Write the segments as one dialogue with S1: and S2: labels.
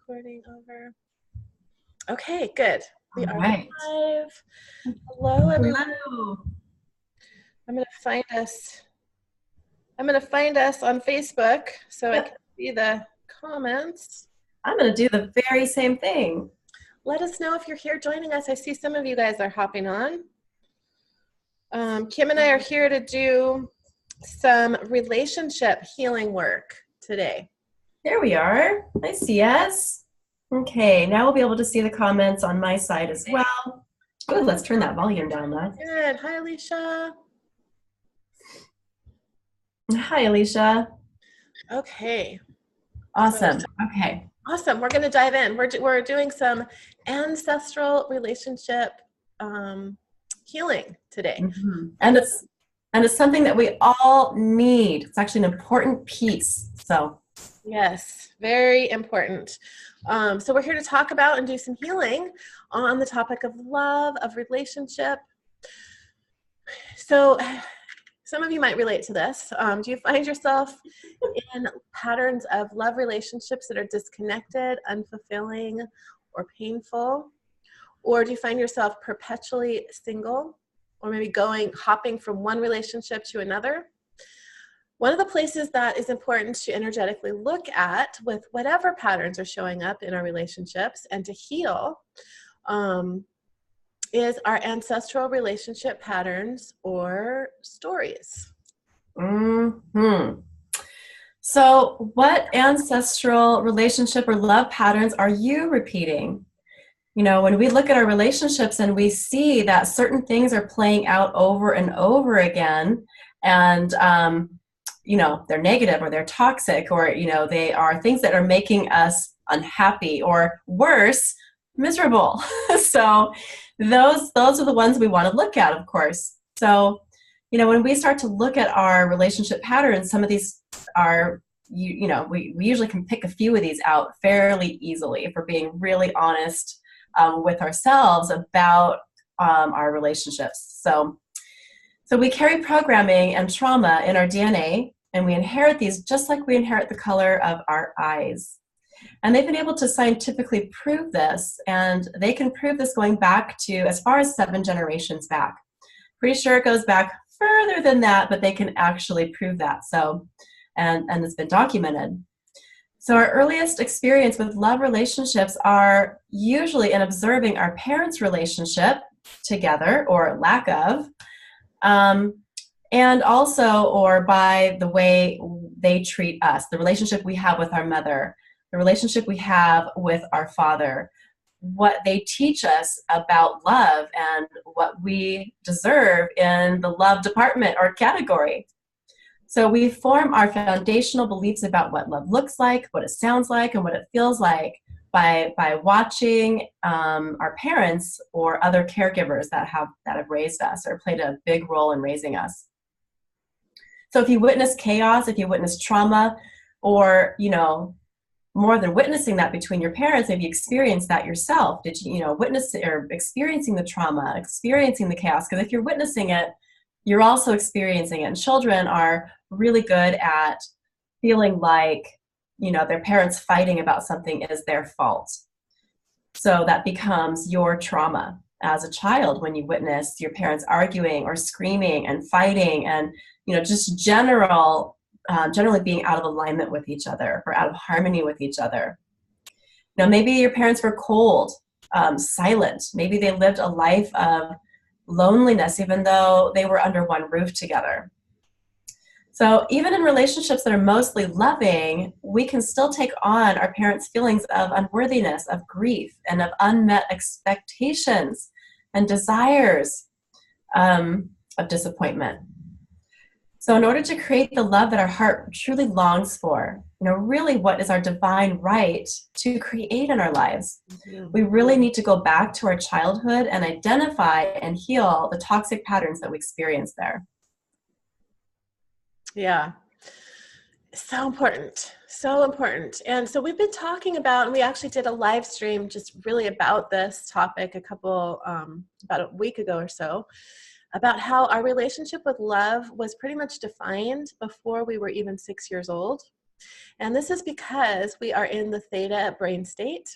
S1: Recording over. Okay, good. We
S2: All
S1: are
S2: right.
S1: live. Hello, everyone.
S2: Hello.
S1: I'm gonna find us. I'm gonna find us on Facebook so I can
S2: Yep.
S1: see the comments.
S2: I'm going to do the very same thing.
S1: Let us know if you're here joining us. I see some of you guys are hopping on. Kim and I are here to do some relationship healing work today.
S2: There we are. I see us. Okay, now we'll be able to see the comments on my side as well. Ooh, let's turn that volume down, though.
S1: Good. Hi, Alicia.
S2: Hi, Alicia.
S1: Okay.
S2: Awesome. Okay.
S1: Awesome. We're going to dive in. We're doing some ancestral relationship healing today.
S2: And it's something that we all need. It's actually an important piece. So,
S1: Yes, very important. So we're here to talk about and do some healing on the topic of love, of relationship. So some of you might relate to this. Do you find yourself in patterns of love relationships that are disconnected, unfulfilling, or painful? Or do you find yourself perpetually single, or maybe hopping from one relationship to another? One of the places that is important to energetically look at with whatever patterns are showing up in our relationships and to heal is our ancestral relationship patterns or stories.
S2: So, what ancestral relationship or love patterns are you repeating? You know, when we look at our relationships and we see that certain things are playing out over and over again, and they're negative or they're toxic, or they are things that are making us unhappy or worse, miserable. So those are the ones we want to look at, of course. So when we start to look at our relationship patterns, some of these are we usually can pick a few of these out fairly easily if we're being really honest with ourselves about our relationships. So we carry programming and trauma in our DNA, and we inherit these just like we inherit the color of our eyes. And they've been able to scientifically prove this, and they can prove this going back to as far as 7 generations back. Pretty sure it goes back further than that, but they can actually prove that. So, and it's been documented. So our earliest experience with love relationships are usually in observing our parents' relationship together, or lack of, and also or by the way they treat us, the relationship we have with our mother, the relationship we have with our father, what they teach us about love and what we deserve in the love department or category. So we form our foundational beliefs about what love looks like, what it sounds like, and what it feels like by watching our parents or other caregivers that have raised us or played a big role in raising us. So if you witness chaos, if you witness trauma, or more than witnessing that between your parents, maybe experience that yourself. Did you witness or experiencing the trauma, experiencing the chaos? Because if you're witnessing it, you're also experiencing it. And children are really good at feeling like, their parents fighting about something is their fault. So that becomes your trauma as a child when you witness your parents arguing or screaming and fighting and, just generally being out of alignment with each other or out of harmony with each other. Maybe your parents were cold, silent. Maybe they lived a life of loneliness, even though they were under one roof together. So even in relationships that are mostly loving, we can still take on our parents' feelings of unworthiness, of grief, and of unmet expectations and desires of disappointment. So in order to create the love that our heart truly longs for, really what is our divine right to create in our lives, we really need to go back to our childhood and identify and heal the toxic patterns that we experience there.
S1: Yeah. So important. So important. And so we've been talking about, and we actually did a live stream just really about this topic about a week ago or so, about how our relationship with love was pretty much defined before we were even 6 years old. And this is because we are in the theta brain state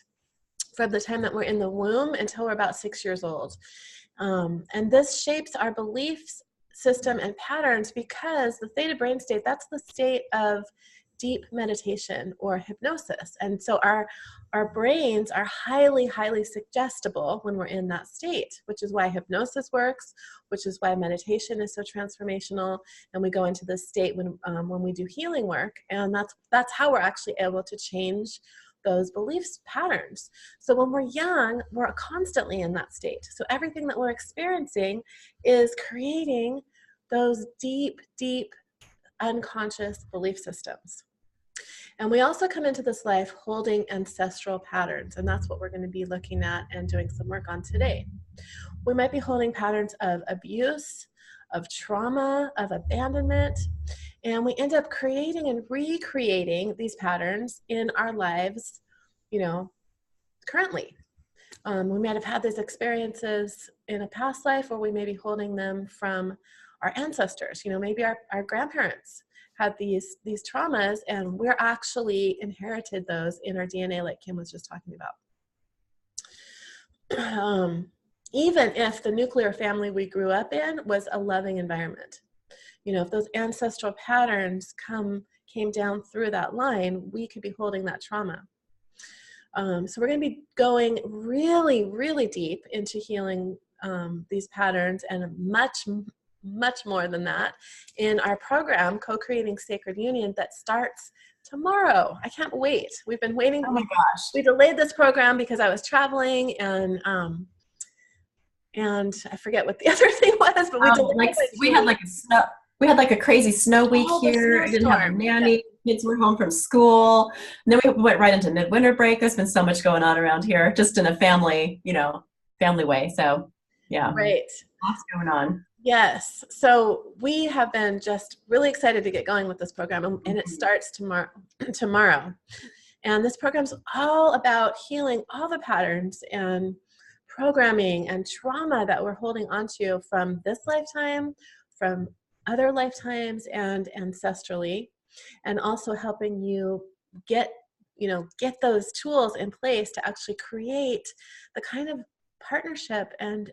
S1: from the time that we're in the womb until we're about 6 years old. And this shapes our beliefs system and patterns because the theta brain state, that's the state of deep meditation or hypnosis. And so our brains are highly, highly suggestible when we're in that state, which is why hypnosis works, which is why meditation is so transformational. And we go into this state when we do healing work. And that's how we're actually able to change those beliefs patterns. So when we're young, we're constantly in that state. So everything that we're experiencing is creating those deep, deep unconscious belief systems. And we also come into this life holding ancestral patterns, and that's what we're going to be looking at and doing some work on today. We might be holding patterns of abuse, of trauma, of abandonment, and we end up creating and recreating these patterns in our lives, currently. We might have had these experiences in a past life, or we may be holding them from our ancestors. Maybe our grandparents had these traumas, and we're actually inherited those in our DNA, like Kim was just talking about. Even if the nuclear family we grew up in was a loving environment, if those ancestral patterns came down through that line, we could be holding that trauma. So we're going to be going really, really deep into healing these patterns and much, much more than that in our program, Co-Creating Sacred Union, that starts tomorrow. I can't wait. We've been waiting.
S2: Oh my gosh.
S1: We delayed this program because I was traveling, and I forget what the other thing was, but
S2: we had a crazy snow week here. I didn't have a nanny. Yeah. Kids were home from school. And then we went right into midwinter break. There's been so much going on around here, just in a family way. So yeah.
S1: Right.
S2: Lots going on.
S1: Yes. So we have been just really excited to get going with this program, and it starts tomorrow. And this program's all about healing all the patterns and programming and trauma that we're holding onto from this lifetime, from other lifetimes, and ancestrally, and also helping you get those tools in place to actually create the kind of partnership and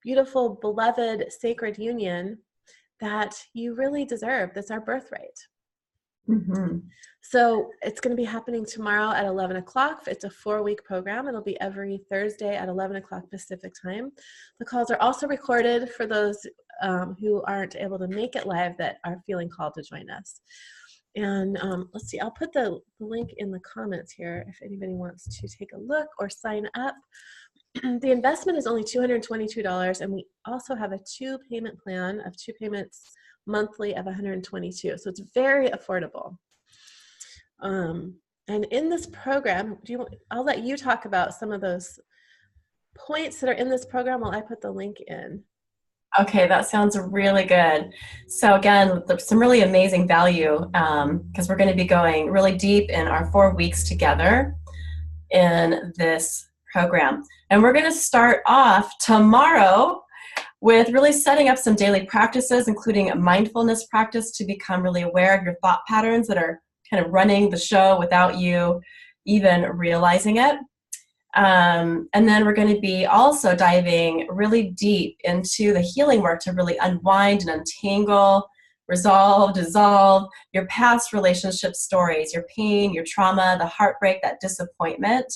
S1: beautiful, beloved, sacred union that you really deserve. That's our birthright.
S2: Mm-hmm.
S1: So it's going to be happening tomorrow at 11 o'clock. It's a 4-week program. It'll be every Thursday at 11 o'clock Pacific time. The calls are also recorded for those who aren't able to make it live that are feeling called to join us. And let's see, I'll put the link in the comments here if anybody wants to take a look or sign up. The investment is only $222, and we also have a 2-payment plan of 2 payments monthly of $122. So it's very affordable. And in this program, I'll let you talk about some of those points that are in this program while I put the link in.
S2: Okay, that sounds really good. So again, there's some really amazing value because we're going to be going really deep in our 4 weeks together in this program. And we're going to start off tomorrow with really setting up some daily practices, including a mindfulness practice to become really aware of your thought patterns that are kind of running the show without you even realizing it. And then we're going to be also diving really deep into the healing work to really unwind and untangle, resolve, dissolve your past relationship stories, your pain, your trauma, the heartbreak, that disappointment.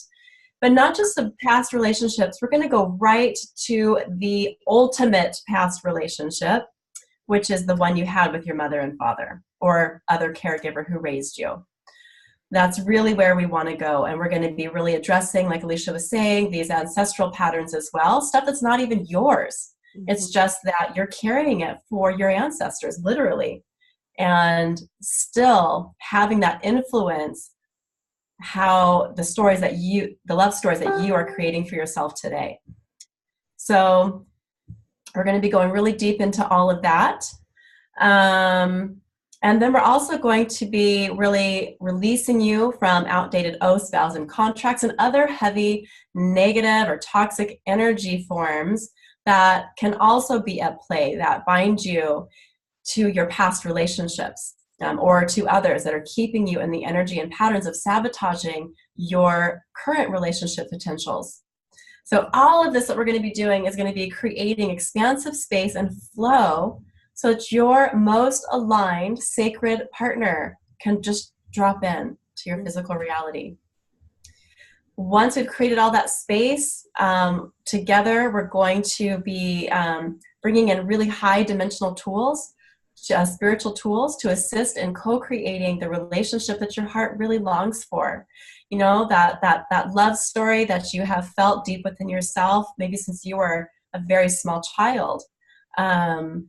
S2: But not just the past relationships, we're going to go right to the ultimate past relationship, which is the one you had with your mother and father or other caregiver who raised you. That's really where we want to go. And we're going to be really addressing, like Alicia was saying, these ancestral patterns as well, stuff that's not even yours. Mm-hmm. It's just that you're carrying it for your ancestors, literally, and still having that influence how the love stories that you are creating for yourself today. So we're going to be going really deep into all of that. And then we're also going to be really releasing you from outdated oaths, vows, and contracts and other heavy negative or toxic energy forms that can also be at play that bind you to your past relationships. or to others that are keeping you in the energy and patterns of sabotaging your current relationship potentials. So all of this that we're going to be doing is going to be creating expansive space and flow so that your most aligned sacred partner can just drop in to your physical reality. Once we've created all that space together, we're going to be bringing in really high dimensional tools, spiritual tools to assist in co-creating the relationship that your heart really longs for. You know, that love story that you have felt deep within yourself, maybe since you were a very small child. And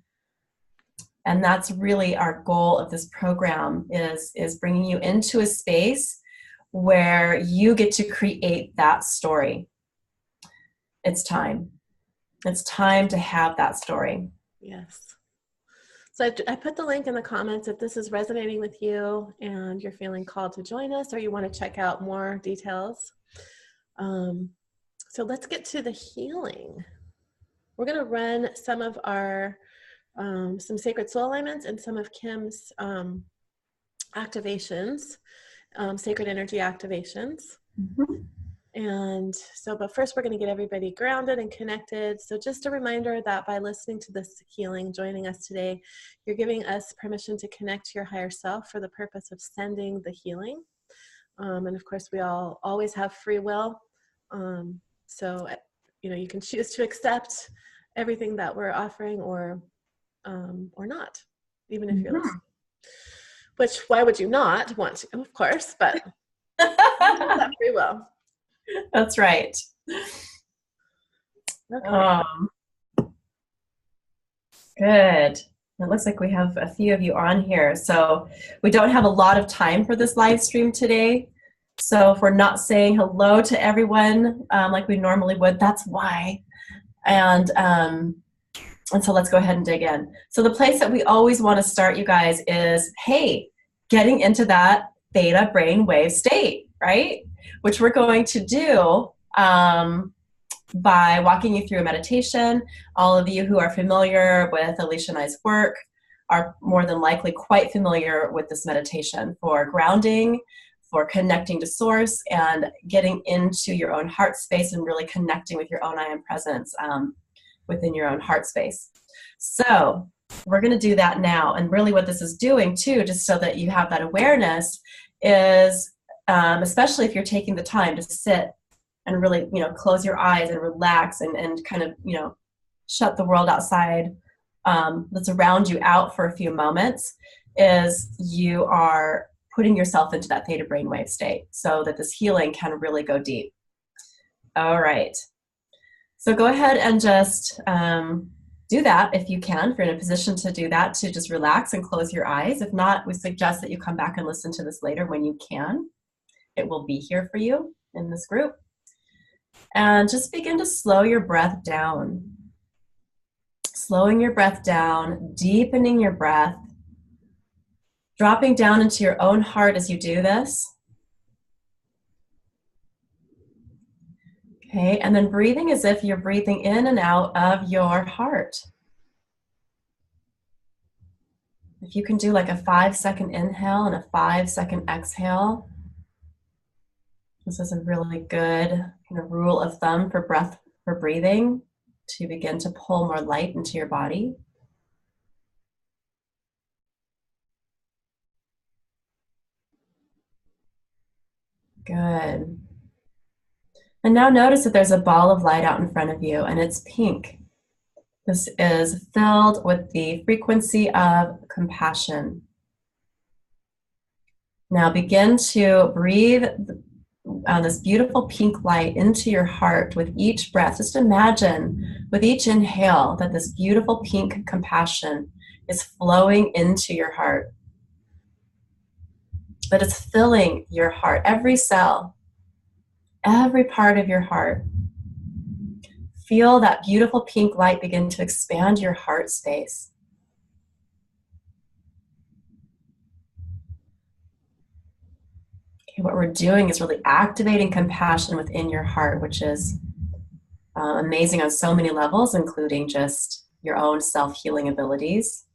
S2: that's really our goal of this program is bringing you into a space where you get to create that story. It's time. It's time to have that story.
S1: Yes. So I put the link in the comments if this is resonating with you and you're feeling called to join us or you want to check out more details. So let's get to the healing. We're going to run some of our, some sacred soul alignments and some of Kim's activations, sacred energy activations. Mm-hmm. And so, but first we're going to get everybody grounded and connected. So just a reminder that by listening to this healing, joining us today, you're giving us permission to connect to your higher self for the purpose of sending the healing. And of course, we all always have free will. So, you know, you can choose to accept everything that we're offering or not, even if you're listening. Which, why would you not want to, of course, but that free will.
S2: That's right.
S1: Okay.
S2: Good. It looks like we have a few of you on here. So we don't have a lot of time for this live stream today. So if we're not saying hello to everyone like we normally would, that's why. And so let's go ahead and dig in. So the place that we always want to start, you guys, is, hey, getting into that theta brainwave state, right? Which we're going to do by walking you through a meditation. All of you who are familiar with Alicia and I's work are more than likely quite familiar with this meditation for grounding, for connecting to source, and getting into your own heart space and really connecting with your own I am presence within your own heart space. So we're going to do that now. And really what this is doing too, just so that you have that awareness, is especially if you're taking the time to sit and really, you know, close your eyes and relax and kind of, you know, shut the world outside that's around you out for a few moments, is you are putting yourself into that theta brainwave state so that this healing can really go deep. All right. So go ahead and just do that if you can. If you're in a position to do that, to just relax and close your eyes. If not, we suggest that you come back and listen to this later when you can. It will be here for you in this group. And just begin to slow your breath down. Slowing your breath down, deepening your breath, dropping down into your own heart as you do this. Okay, and then breathing as if you're breathing in and out of your heart. If you can do like a 5-second inhale and a 5-second exhale. This is a really good kind of rule of thumb for breathing, to begin to pull more light into your body. Good. And now notice that there's a ball of light out in front of you, and it's pink. This is filled with the frequency of compassion. Now begin to breathe this beautiful pink light into your heart with each breath. Just imagine with each inhale that this beautiful pink compassion is flowing into your heart. That it's filling your heart, every cell, every part of your heart. Feel that beautiful pink light begin to expand your heart space. Okay, what we're doing is really activating compassion within your heart, which is amazing on so many levels, including just your own self-healing abilities.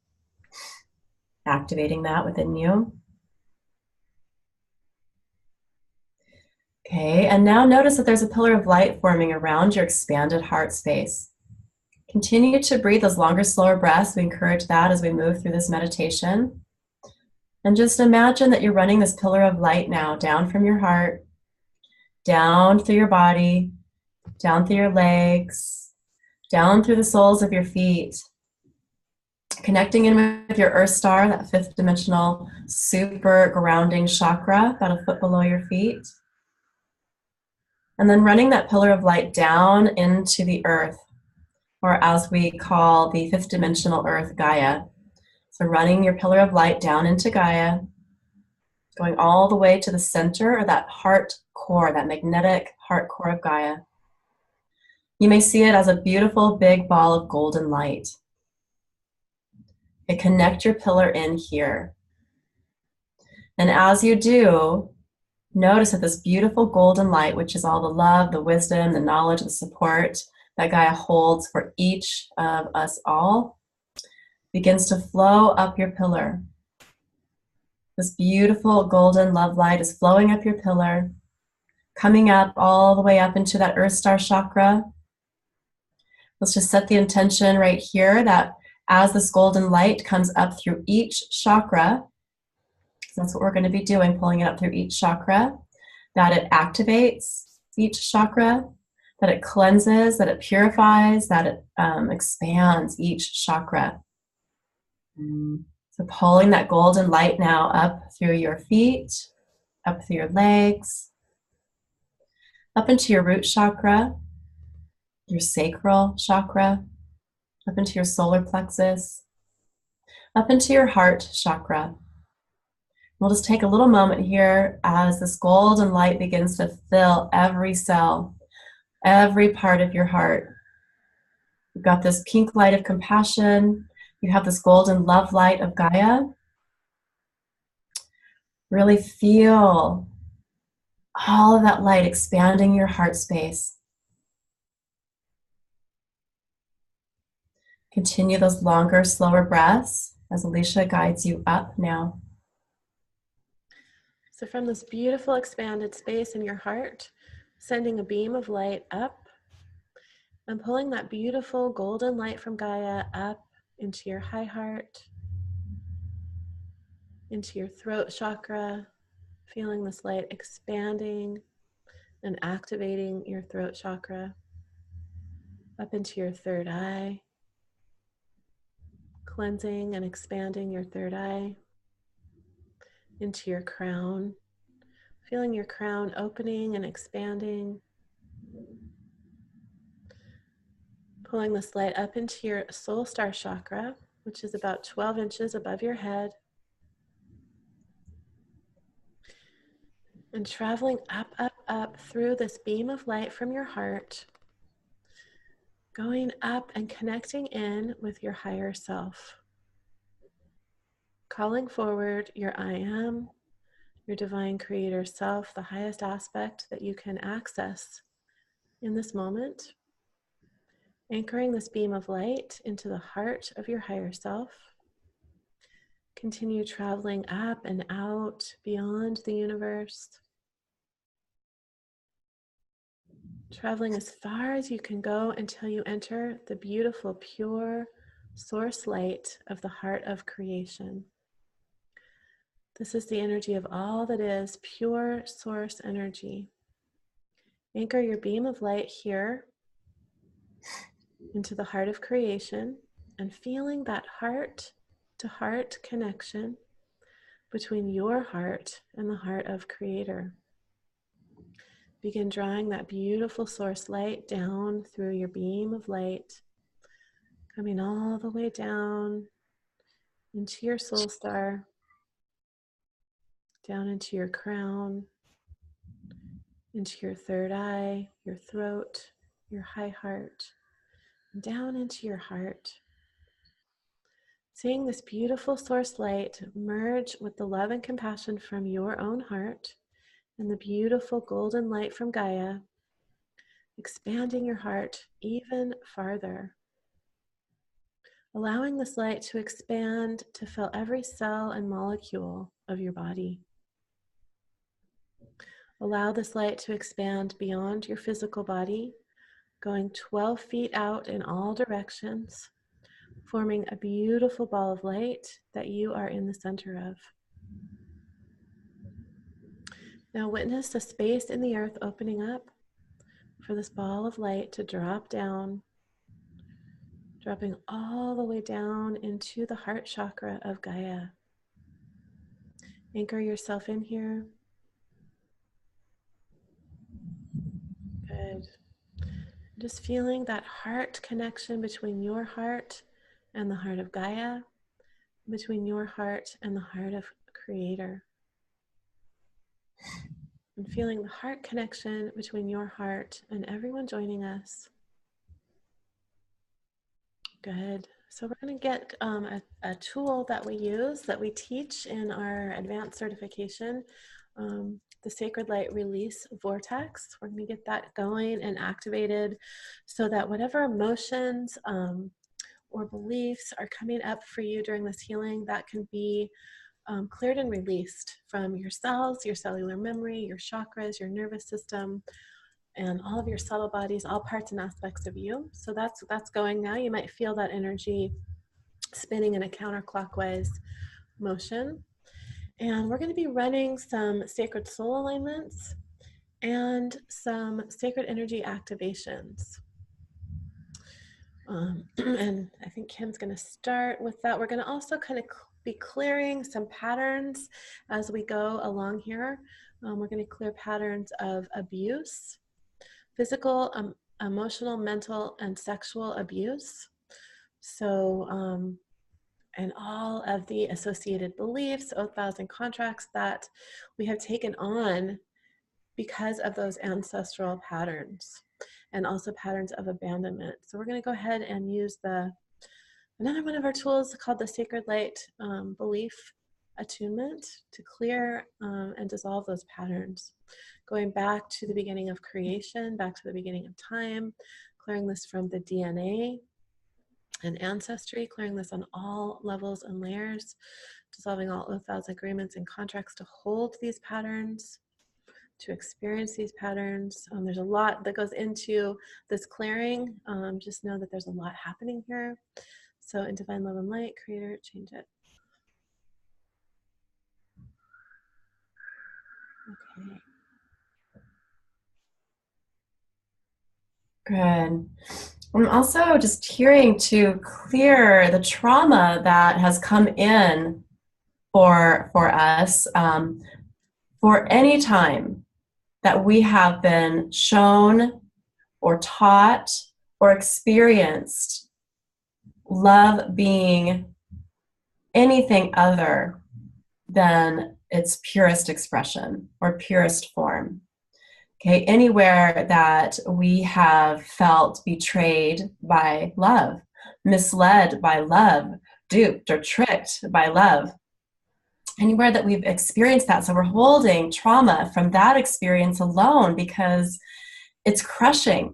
S2: activating that within you. Okay, and now notice that there's a pillar of light forming around your expanded heart space. Continue to breathe those longer, slower breaths. We encourage that as we move through this meditation. And just imagine that you're running this pillar of light now down from your heart, down through your body, down through your legs, down through the soles of your feet, connecting in with your earth star, that fifth dimensional super grounding chakra, about a foot below your feet. And then running that pillar of light down into the earth, or as we call the fifth dimensional earth, Gaia. So running your pillar of light down into Gaia, going all the way to the center of that heart core, that magnetic heart core of Gaia. You may see it as a beautiful big ball of golden light. Okay, connect your pillar in here. And as you do, notice that this beautiful golden light, which is all the love, the wisdom, the knowledge, the support that Gaia holds for each of us all, begins to flow up your pillar. This beautiful golden love light is flowing up your pillar, coming up all the way up into that Earth Star chakra. Let's just set the intention right here that as this golden light comes up through each chakra, so that's what we're going to be doing, pulling it up through each chakra, that it activates each chakra, that it cleanses, that it purifies, that it expands each chakra. So pulling that golden light now up through your feet, up through your legs, up into your root chakra, your sacral chakra, up into your solar plexus, up into your heart chakra. We'll just take a little moment here as this golden light begins to fill every cell, every part of your heart. You've got this pink light of compassion. You have this golden love light of Gaia. Really feel all of that light expanding your heart space. Continue those longer, slower breaths as Alicia guides you up now.
S1: So from this beautiful expanded space in your heart, sending a beam of light up and pulling that beautiful golden light from Gaia up into your high heart, into your throat chakra, feeling this light expanding and activating your throat chakra, up into your third eye, cleansing and expanding your third eye, into your crown, feeling your crown opening and expanding, pulling this light up into your soul star chakra, which is about 12 inches above your head, and traveling up, up, up through this beam of light from your heart, going up and connecting in with your higher self, calling forward your I am, your divine creator self, the highest aspect that you can access in this moment, anchoring this beam of light into the heart of your higher self. Continue traveling up and out beyond the universe, traveling as far as you can go until you enter the beautiful, pure source light of the heart of creation. This is the energy of all that is, pure source energy. Anchor your beam of light here into the heart of creation and feeling that heart to heart connection between your heart and the heart of Creator. Begin drawing that beautiful source light down through your beam of light, coming all the way down into your soul star, down into your crown, into your third eye, your throat, your high heart, and down into your heart. Seeing this beautiful source light merge with the love and compassion from your own heart and the beautiful golden light from Gaia, expanding your heart even farther, allowing this light to expand to fill every cell and molecule of your body. Allow this light to expand beyond your physical body, going 12 feet out in all directions, forming a beautiful ball of light that you are in the center of. Now witness the space in the earth opening up for this ball of light to drop down, dropping all the way down into the heart chakra of Gaia. Anchor yourself in here. Good. Just feeling that heart connection between your heart and the heart of Gaia, between your heart and the heart of Creator. And feeling the heart connection between your heart and everyone joining us. Good. So we're going to get a tool that we use, that we teach in our advanced certification, the Sacred Light Release Vortex. We're going to get that going and activated so that whatever emotions or beliefs are coming up for you during this healing, that can be cleared and released from your cells, your cellular memory, your chakras, your nervous system, and all of your subtle bodies, all parts and aspects of you. So that's going now. You might feel that energy spinning in a counterclockwise motion. And we're going to be running some sacred soul alignments and some sacred energy activations. And I think Kim's going to start with that. We're going to also kind of be clearing some patterns as we go along here. We're going to clear patterns of abuse, physical, emotional, mental, and sexual abuse. So, and all of the associated beliefs, oath, vows, and contracts that we have taken on because of those ancestral patterns, and also patterns of abandonment. So we're going to go ahead and use another one of our tools called the Sacred Light Belief Attunement to clear and dissolve those patterns. Going back to the beginning of creation, back to the beginning of time, clearing this from the DNA and ancestry, clearing this on all levels and layers, dissolving all oath, vows, agreements, and contracts to hold these patterns, to experience these patterns. There's a lot that goes into this clearing. Just know that there's a lot happening here. So in divine love and light, Creator, change it. Okay.
S2: Good. I'm also just hearing to clear the trauma that has come in for us for any time that we have been shown or taught or experienced love being anything other than its purest expression or purest form. Okay, anywhere that we have felt betrayed by love, misled by love, duped or tricked by love, anywhere that we've experienced that. So we're holding trauma from that experience alone because it's crushing,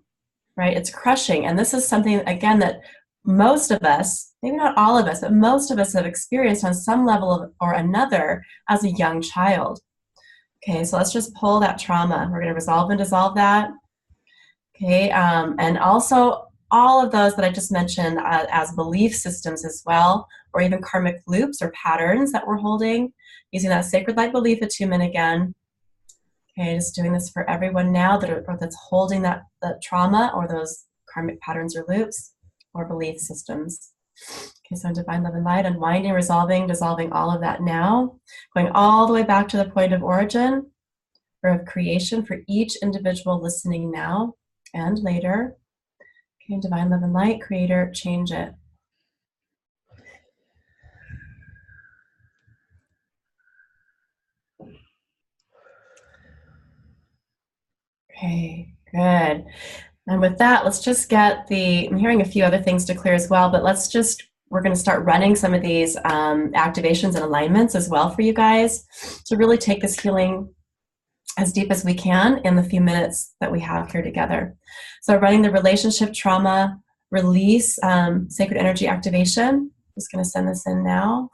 S2: right? It's crushing. And this is something, again, that most of us, maybe not all of us, but most of us have experienced on some level or another as a young child. Okay, so let's just pull that trauma. We're going to resolve and dissolve that. Okay, and also all of those that I just mentioned as belief systems as well, or even karmic loops or patterns that we're holding, using that sacred light belief attunement again. Okay, just doing this for everyone now that's holding that trauma or those karmic patterns or loops or belief systems. Okay, so in divine love and light, unwinding, resolving, dissolving all of that now, going all the way back to the point of origin or of creation for each individual listening now and later. Okay, divine love and light, Creator, change it. Okay, good. And with that, let's just get I'm hearing a few other things to clear as well, but we're going to start running some of these activations and alignments as well for you guys to really take this healing as deep as we can in the few minutes that we have here together. So running the relationship trauma release sacred energy activation. Just going to send this in now.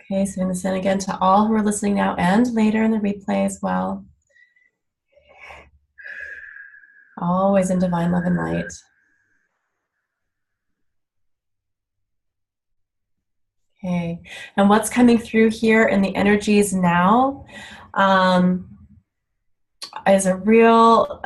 S2: Okay, sending this in again to all who are listening now and later in the replay as well. Always in divine love and light. Okay, and what's coming through here in the energies now is a real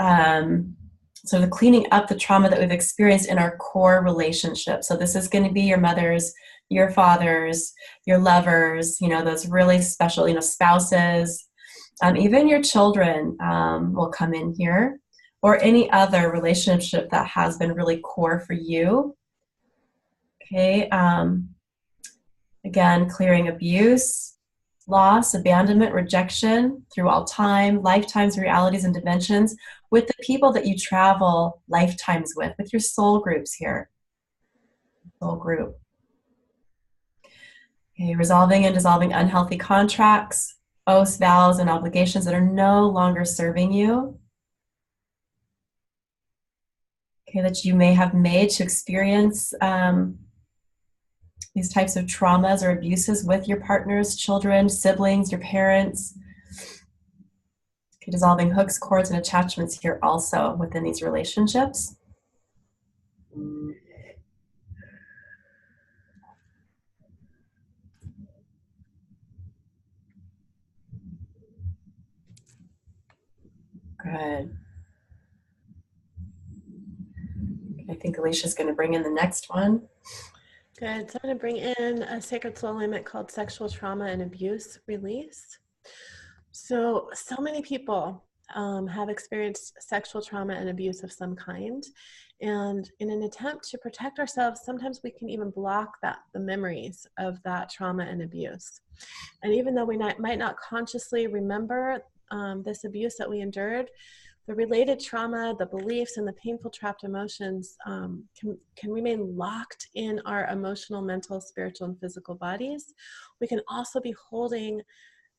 S2: sort of cleaning up the trauma that we've experienced in our core relationship. So this is going to be your mothers, your fathers, your lovers, those really special, spouses, even your children will come in here, or any other relationship that has been really core for you. Okay, again, clearing abuse, loss, abandonment, rejection through all time, lifetimes, realities, and dimensions with the people that you travel lifetimes with your soul groups here. Soul group. Okay, resolving and dissolving unhealthy contracts, oaths, vows, and obligations that are no longer serving you. Okay, that you may have made to experience these types of traumas or abuses with your partners, children, siblings, your parents. Okay, dissolving hooks, cords, and attachments here also within these relationships. Good. I think Alicia's going to bring in the next one.
S1: Good. So I'm going to bring in a sacred soul alignment called sexual trauma and abuse release. So many people have experienced sexual trauma and abuse of some kind. And in an attempt to protect ourselves, sometimes we can even block the memories of that trauma and abuse. And even though we might not consciously remember this abuse that we endured, the related trauma, the beliefs, and the painful trapped emotions can remain locked in our emotional, mental, spiritual, and physical bodies. We can also be holding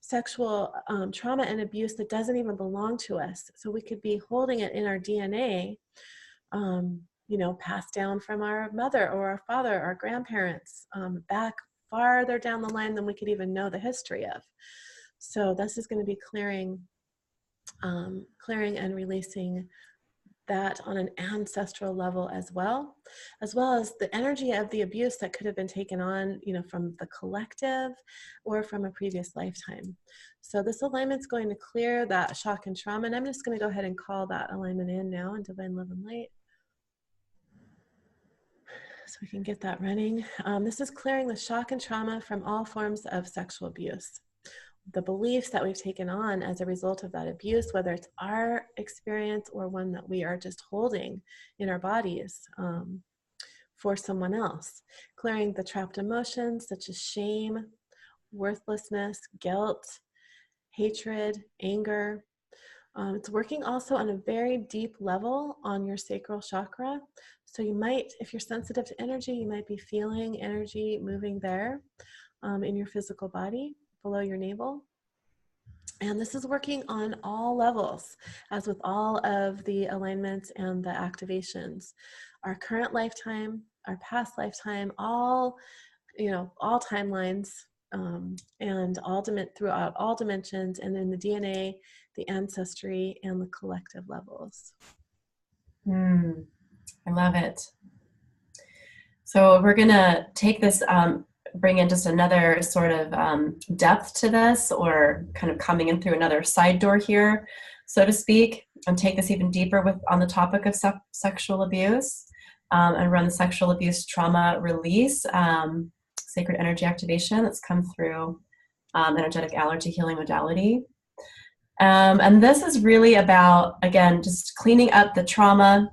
S1: sexual trauma and abuse that doesn't even belong to us. So we could be holding it in our DNA, passed down from our mother or our father, our grandparents, back farther down the line than we could even know the history of. So this is going to be clearing and releasing that on an ancestral level as well as the energy of the abuse that could have been taken on, from the collective or from a previous lifetime. So this alignment's going to clear that shock and trauma, and I'm just going to go ahead and call that alignment in now in divine love and light, so we can get that running. This is clearing the shock and trauma from all forms of sexual abuse. The beliefs that we've taken on as a result of that abuse, whether it's our experience or one that we are just holding in our bodies for someone else. Clearing the trapped emotions such as shame, worthlessness, guilt, hatred, anger. It's working also on a very deep level on your sacral chakra. So you might, if you're sensitive to energy, you might be feeling energy moving there in your physical body, below your navel. And this is working on all levels, as with all of the alignments and the activations. Our current lifetime, our past lifetime, all timelines, and throughout all dimensions, and in the DNA, the ancestry, and the collective levels.
S2: I love it. So we're going to take this, bring in just another sort of depth to this, or kind of coming in through another side door here, so to speak, and take this even deeper on the topic of sexual abuse, and run the sexual abuse trauma release, sacred energy activation that's come through energetic allergy healing modality. And this is really about, again, just cleaning up the trauma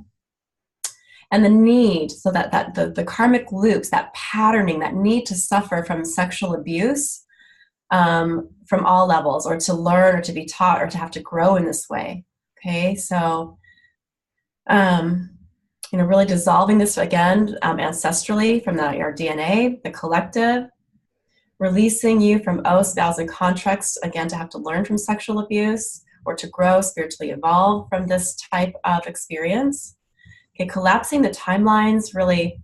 S2: and the need, so that the karmic loops, that patterning, that need to suffer from sexual abuse from all levels, or to learn or to be taught or to have to grow in this way. Okay, so really dissolving this again ancestrally from our DNA, the collective, releasing you from oaths, vows, and contracts, again, to have to learn from sexual abuse or to grow, spiritually evolve from this type of experience. Okay, collapsing the timelines, really,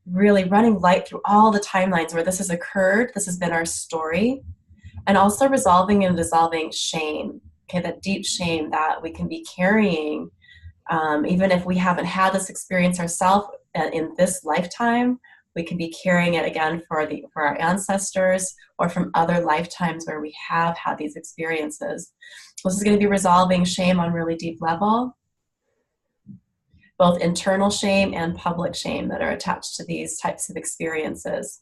S2: really running light through all the timelines where this has occurred. This has been our story. And also resolving and dissolving shame. Okay, that deep shame that we can be carrying, even if we haven't had this experience ourselves in this lifetime, we can be carrying it again for our ancestors or from other lifetimes where we have had these experiences. This is going to be resolving shame on really deep level, both internal shame and public shame that are attached to these types of experiences.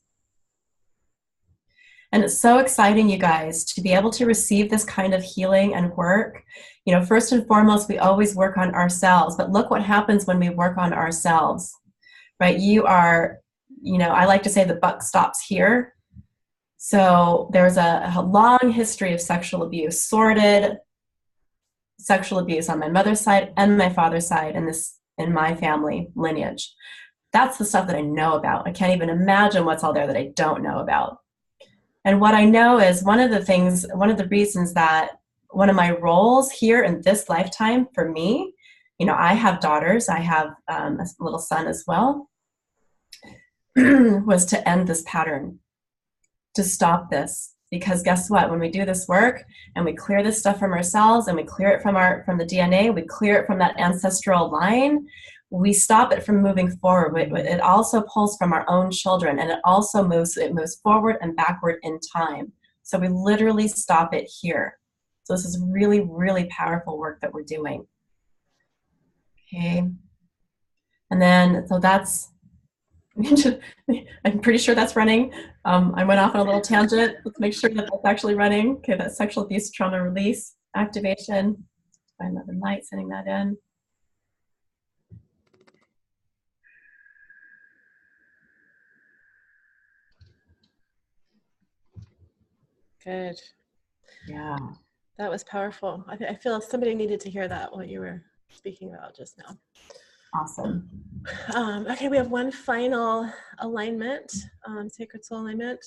S2: And it's so exciting, you guys, to be able to receive this kind of healing and work. You know, first and foremost, we always work on ourselves, but look what happens when we work on ourselves, right? You are, you know, I like to say the buck stops here. So there's a long history of sexual abuse, sordid sexual abuse on my mother's side and my father's side in my family lineage. That's the stuff that I know about. I can't even imagine what's all there that I don't know about. And what I know is one of the reasons that one of my roles here in this lifetime for me, you know, I have daughters, I have a little son as well, was to end this pattern, to stop this. Because guess what? When we do this work and we clear this stuff from ourselves and we clear it from the DNA, we clear it from that ancestral line, we stop it from moving forward. It also pulls from our own children, and it also moves forward and backward in time. So we literally stop it here. So this is really, really powerful work that we're doing. Okay. And then, so that's, I'm pretty sure that's running. I went off on a little tangent. Let's make sure that that's actually running. Okay, that's sexual abuse, trauma release, activation. Find love and light, sending that in.
S1: Good.
S2: Yeah.
S1: That was powerful. I feel somebody needed to hear that, what you were speaking about just now.
S2: Awesome.
S1: Okay, we have one final alignment, sacred soul alignment,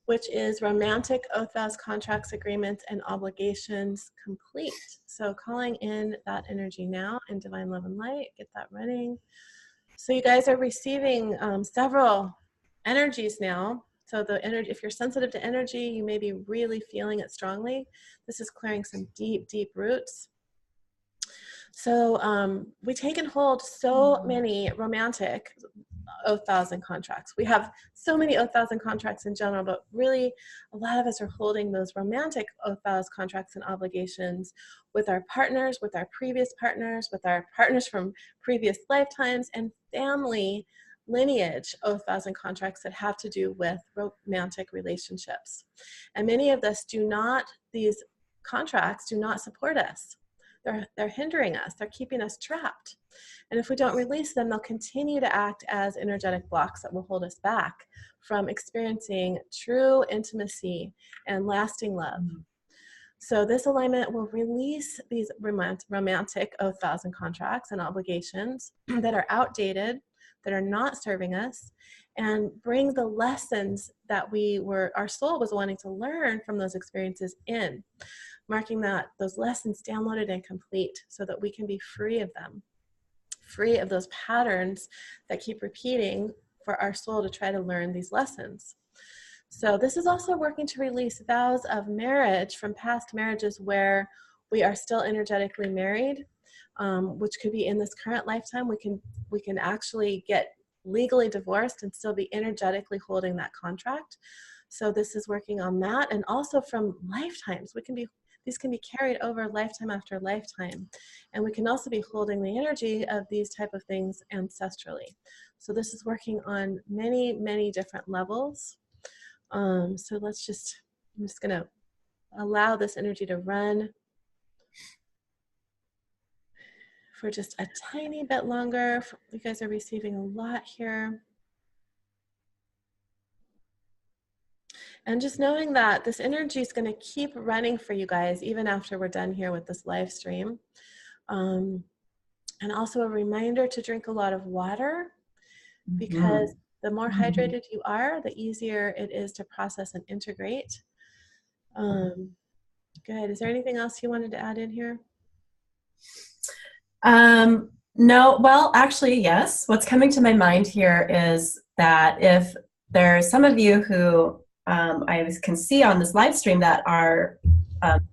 S1: which is romantic oath, vows, contracts, agreements, and obligations complete. So calling in that energy now in divine love and light, get that running. So you guys are receiving several energies now. So the energy, if you're sensitive to energy, you may be really feeling it strongly. This is clearing some deep, deep roots. So we take and hold so many romantic oath, vows, and contracts. We have so many oath, vows, and contracts in general, but really a lot of us are holding those romantic oath, vows, contracts, and obligations with our partners, with our previous partners, with our partners from previous lifetimes, and family lineage oath, vows, and contracts that have to do with romantic relationships. And many of us these contracts do not support us. They're hindering us. They're keeping us trapped. And if we don't release them, they'll continue to act as energetic blocks that will hold us back from experiencing true intimacy and lasting love. So this alignment will release these romantic oath, vows, and contracts and obligations that are outdated, that are not serving us, and bring the lessons that our soul was wanting to learn from those experiences in, marking that those lessons downloaded and complete so that we can be free of them, free of those patterns that keep repeating for our soul to try to learn these lessons. So this is also working to release vows of marriage from past marriages where we are still energetically married, which could be in this current lifetime. We can actually get legally divorced and still be energetically holding that contract. So this is working on that, and also from lifetimes. These can be carried over lifetime after lifetime. And we can also be holding the energy of these type of things ancestrally. So this is working on many, many different levels. So I'm just gonna allow this energy to run for just a tiny bit longer. You guys are receiving a lot here. And just knowing that this energy is going to keep running for you guys even after we're done here with this live stream. And also a reminder to drink a lot of water, because the more hydrated you are, the easier it is to process and integrate. Good. Is there anything else you wanted to add in here?
S2: No, well, actually, yes. What's coming to my mind here is that if there's some of you who can see on this live stream that are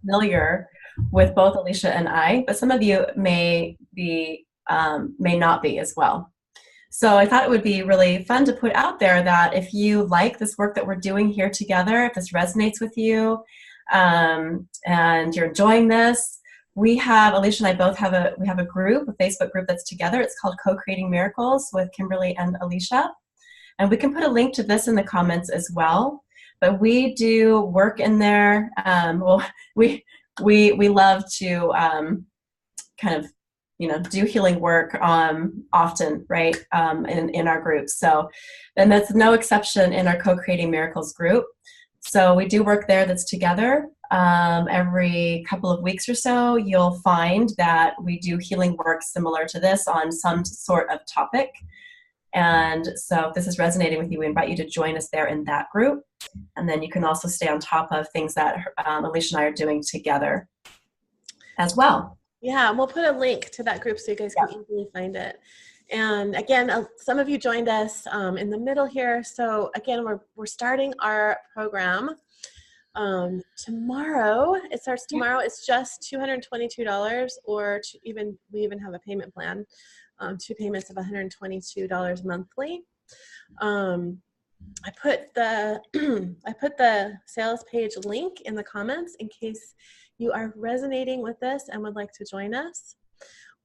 S2: familiar with both Alicia and I, but some of you may not be as well. So I thought it would be really fun to put out there that if you like this work that we're doing here together, if this resonates with you, and you're enjoying this, Alicia and I both have a group, a Facebook group that's together. It's called Co-Creating Miracles with Kimberly and Alicia. And we can put a link to this in the comments as well. But we do work in there. We love to kind of do healing work often, right, in our groups. So, and that's no exception in our Co-Creating Miracles group. So we do work there that's together. Every couple of weeks or so, you'll find that we do healing work similar to this on some sort of topic. And so if this is resonating with you, we invite you to join us there in that group. And then you can also stay on top of things that Alicia and I are doing together as well.
S1: Yeah, we'll put a link to that group so you guys can easily find it. And again, some of you joined us in the middle here. So again, we're starting our program tomorrow. It starts tomorrow. It's just $222, or we even have a payment plan, 2 payments of $122 monthly. I put the sales page link in the comments in case you are resonating with this and would like to join us.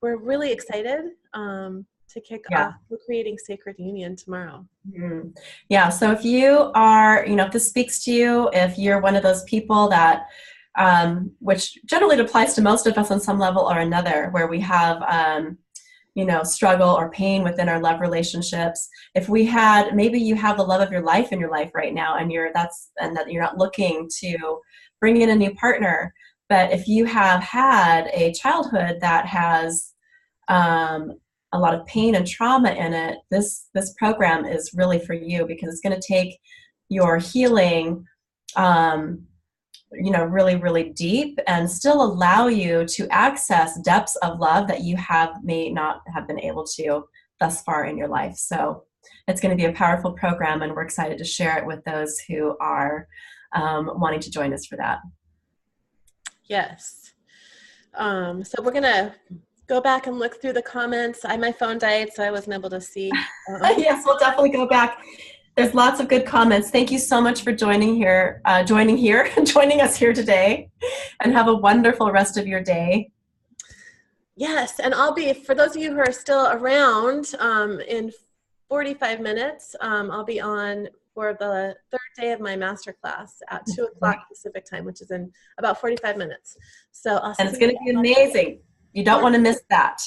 S1: We're really excited to kick off Creating Sacred Union tomorrow.
S2: Mm-hmm. Yeah, so if you are, if this speaks to you, if you're one of those people that, which generally applies to most of us on some level or another, where we have, struggle or pain within our love relationships. If maybe you have the love of your life in your life right now, and that you're not looking to bring in a new partner. But if you have had a childhood that has a lot of pain and trauma in it, this program is really for you, because it's going to take your healing really, really deep, and still allow you to access depths of love that you may not have been able to thus far in your life. So it's going to be a powerful program, and we're excited to share it with those who are wanting to join us for that.
S1: Yes. So we're going to go back and look through the comments. My phone died, so I wasn't able to see.
S2: Yes, we'll definitely go back. There's lots of good comments. Thank you so much for joining us here today, and have a wonderful rest of your day.
S1: Yes, and for those of you who are still around, in 45 minutes, I'll be on for the third day of my masterclass at 2 o'clock Pacific time, which is in about 45 minutes. So
S2: and it's going to be amazing. You don't want to miss that.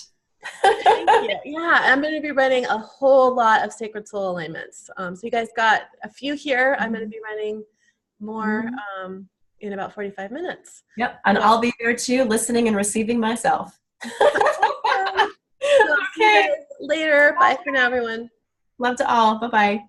S1: Thank you. Yeah, I'm going to be running a whole lot of sacred soul alignments. So you guys got a few here. I'm going to be running more in about 45 minutes.
S2: Yep, and I'll be there too, listening and receiving myself.
S1: Okay. Later. Bye for now, everyone.
S2: Love to all. Bye-bye.